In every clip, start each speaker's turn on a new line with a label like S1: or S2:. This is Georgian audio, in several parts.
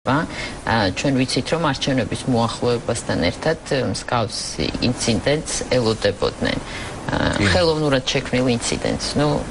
S1: ჩვენ ვიცით, რომ არჩევნების მოახლოებასთან ერთად მსგავს ინციდენტს ელოდებოდნენ. ხელოვნურად შექმნილ ინციდენტს.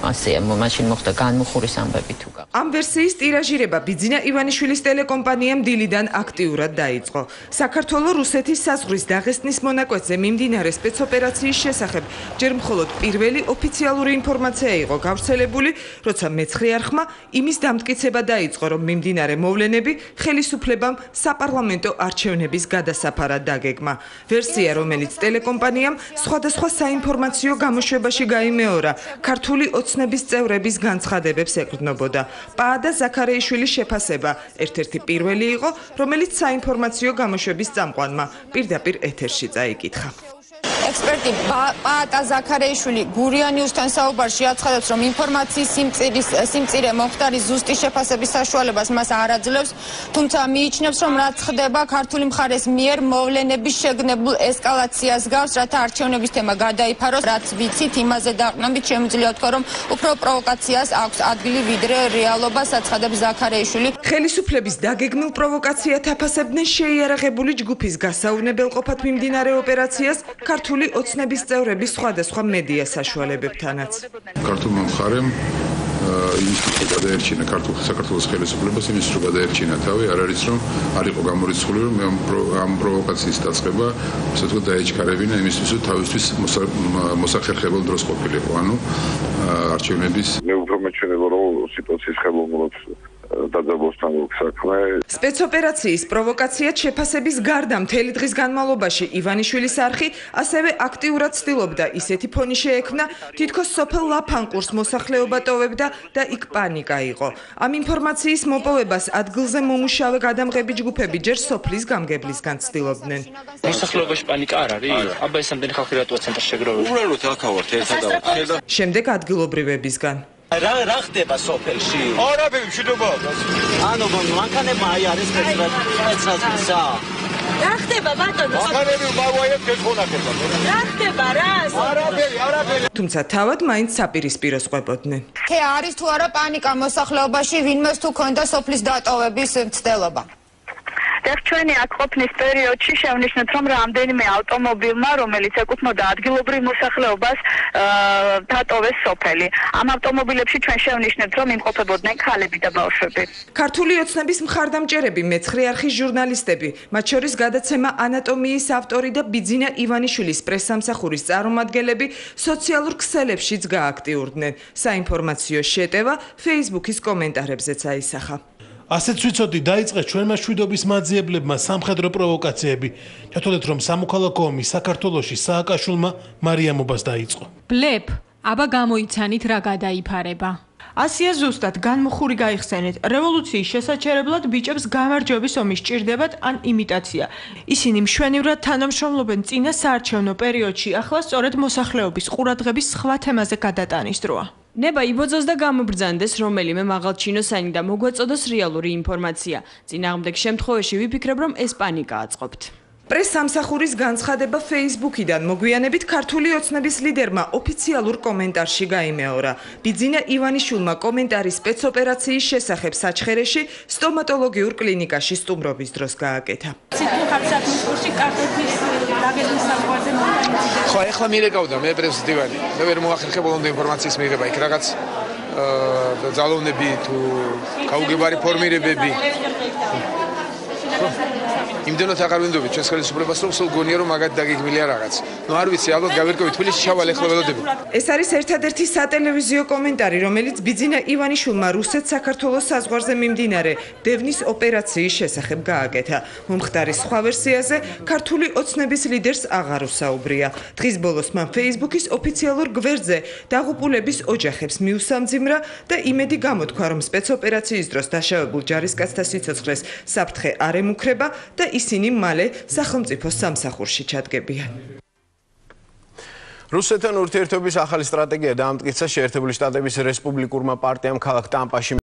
S1: ასეა, მაშინ მოხდა განმუხურის ამბები თუ გაყო.
S2: ამ ვერსიის ტირაჟირება ბიძინა ივანიშვილის ტელეკომპანიამ დილიდან აქტიურად დაიწყო. საქართველოს რუსეთის საზღვრის დაღესტნის მონაკვეთზე მიმდინარე სპეცოპერაციის შესახებ ჯერ მხოლოდ პირველი ოფიციალური ინფორმაცია იყო გავრცელებული, როცა მეცხრე არხმა იმის დამტკიცება დაიწყო, რომ მიმდინარე მოვლენები ხელისუფლებამ საპარლამენტო არჩევნების გადასაფარად დაგეგმა. ვერსია, რომელიც ტელეკომპანიამ სხვადასხვა საინფორმაციო გამოშვებაში გაიმეორა, ქართული ოცნების წევრების განცხადებებს ეყრდნობოდა. პაადა ზაქარეიშვილის შეფასება ერთ-ერთი პირველი იყო, რომელიც საინფორმაციო გამოშვების წამყვანმა პირდაპირ ეთერში წაიკითხა.
S3: ექსპერტი პაატა ზაქარეიშვილი გურია ნიუსთან საუბარში აცხადებს, რომ ინფორმაციის სიმწირე მომხდარი ზუსტი შეფასების საშუალებას მას არ აძლევს, თუმცა მიიჩნევს, რომ რაც ხდება ქართული მხარეს მიერ მოვლენების შეგნებულ ესკალაციას გავს, რათა არჩევნების თემა გადაიფაროს, რაც ვიცით, იმაზე დაყრდნობით შემიძლია ვთქვა, რომ უფრო პროვოკაციას აქვს ადგილი ვიდრე რეალობას, აცხადებს ზაქარეიშვილი.
S2: ხელისუფლების დაგეგმილ პროვოკაციათ აფასებდნენ შეიარაღებული ჯგუფის გასაუნებელყოფად მიმდინარე ოპერაციას ქართული ოცნების წევრების სხვადასხვა მედია საშუალებებთანაც.
S4: ქართულმა მხარემ იმისთვის გადაერჩინა საქართველოს ხელისუფლებას, იმისთვის რომ გადაერჩინა თავი, არ არის რომ არ იყო გამორიცხული, რომ ამ პროვოკაციის დაწყება, ასე ვთქვათ, დაეჩქარებინა იმისთვის, რომ თავისთვის მოსახერხებელ დროს ყოფილიყო, ანუ არჩევნების.
S5: მე უფრო მეჩვენება, რომ სიტუაციის ხელოვნურად დაძაბოსთან საქმე.
S2: სპეცოპერაციის პროვოკაციად შეფასების გარდა მთელი დღის განმავლობაში ივანიშვილის არხი ასევე აქტიურად ცდილობდა ისეთი ფონი შეექმნა, თითქოს სოფელ ლაფანყურს მოსახლეობა ტოვებდა და იქ პანიკა იყო. ამ ინფორმაციის მოპოვებას ადგილზე მომუშავე გადამღები ჯგუფები ჯერ სოფლის გამგებლისგან ცდილობდნენ.
S6: მოსახლეობაში პანიკა არ არის? აბა ეს ამდენი ხალხი რატოა ცენტრში შეგროვებული? უბრალოდ აქავართ ერთადავით.
S2: შემდეგ ადგილობრივებისგან.
S7: რა ხდება სოფელში?
S8: არაფერი მშვიდობა.
S7: ანუ მანქანებმა აი არის სპეცრაზმისა.
S9: რა ხდება ბატონო?
S8: მანქანები მოვაიეთ გეთხონახება.
S9: რა ხდება რა?
S8: არაფერი.
S2: თუმცა თავად მაინც საპირისპიროს ყვებოდნენ.
S3: არის თუ არა პანიკა მოსახლეობაში, ვინმეს თუ ქონდა სოფლის დატოვების მცდელობა?
S9: ჩვენი აქ ყოფნის პერიოდში შევნიშნეთ, რომ რამდენიმე ავტომობილმა, რომელიც ეკუთვნოდა ადგილობრივ მოსახლეობას, დატოვეს სოფელი. ამ ავტომობილებში ჩვენ შევნიშნეთ, რომ იმყოფებოდნენ ქალები და ბავშვები.
S2: ქართული ოცნების მხარდამჭერები, მეცხრე არხის ჟურნალისტები, მათ შორის გადაცემა ანატომიის ავტორი და ბიძინა ივანიშვილის პრესსამსახურის წარმომადგენლები სოციალურ ქსელებშიც გააქტიურდნენ. საინფორმაციო შეტევა Facebook-ის კომენტარებზეც აისახა.
S10: ასეც ვიცოდი, დაიწყეს ჩვენმა მშვიდობის მაძიებლებმა სამხედრო პროვოკაციები. ჩათვალეთ, რომ სამოქალაქო ომი საქართველოში სააკაშვილმა მარიამობას დაიწყო.
S11: ბლეფ, აბა გამოიცანით რა გადაიფარება.
S12: ასია ზუსტად განმხური გაიხსენეთ. რევოლუციის შესაჩერებლად ბიჭებს გამარჯვების ომი სჭირდებათ ან იმიტაცია. ისინი მშვენივრად თანამშრომლობენ წინა საარჩევნო პერიოდში, ახლა სწორედ მოსახლეობის ყურადღების სხვა თემაზე გადატანის დროა.
S11: ნება იბოძოს და გამობრძანდეს რომელიმე მაღალჩინოსანი და მოგვაწოდოს რეალური ინფორმაცია. წინააღმდეგ შემთხვევაში ვიფიქრებ, რომ ეს პანიკა აწყობთ.
S2: პრესსამსახურის განცხადება Facebook-იდან მოგვიანებით ქართული ოცნების ლიდერმა ოფიციალურ კომენტარში გაიმეორა. ბიძინა ივანიშვილმა კომენტარი სპეცოპერაციის შესახებ საჩხერეში სტომატოლოგიურ კლინიკაში სტუმრობის დროს გააკეთა.
S8: ხო, ეხლა მირეკავდა მე პრეზიდენტი. მე ვერ მოახერხებულობდი ინფორმაციის მიღება, იქ რაღაც ძალოვნები თუ გაუგებარი ფორმირებები. იმდენად აღარ ვინდობთ ჩვენს ხელისუფლებას, რომ სულ გონია რომ მაგათ დაგეგმილია რაღაც. არ ვიცი, ალბათ გავერკვევით თბილისში ჩავალ ეხლა ველოდები.
S2: ეს არის ერთადერთი სატელევიზიო კომენტარი, რომელიც ბიძინა ივანიშვილმა რუსეთ-საქართველოს საზღვარზე მიმდინარე დევნის ოპერაციის შესახებ გააკეთა. მომხდარის სხვა ვერსიაზე ქართული ოცნების ლიდერს აღარ უსაუბრია. დღის ბოლოს მან Facebook-ის ოფიციალურ გვერდზე დაღუპულების ოჯახებს მიუსამძიმრა და იმედი გამოთქვა, რომ სპეცოპერაციის დროს დაშავებულ ჯარისკაცთა სიცოცხლეს საფრთხე არ ემუქრება და ისინი მალე სახელმწიფო სამსახურში ჩადგებიან.
S13: რუსეთთან ურთიერთობის ახალი სტრატეგია დაამტკიცა შეერთებული შტატების რესპუბლიკურმა პარტიამ ქალაქ ტამპაში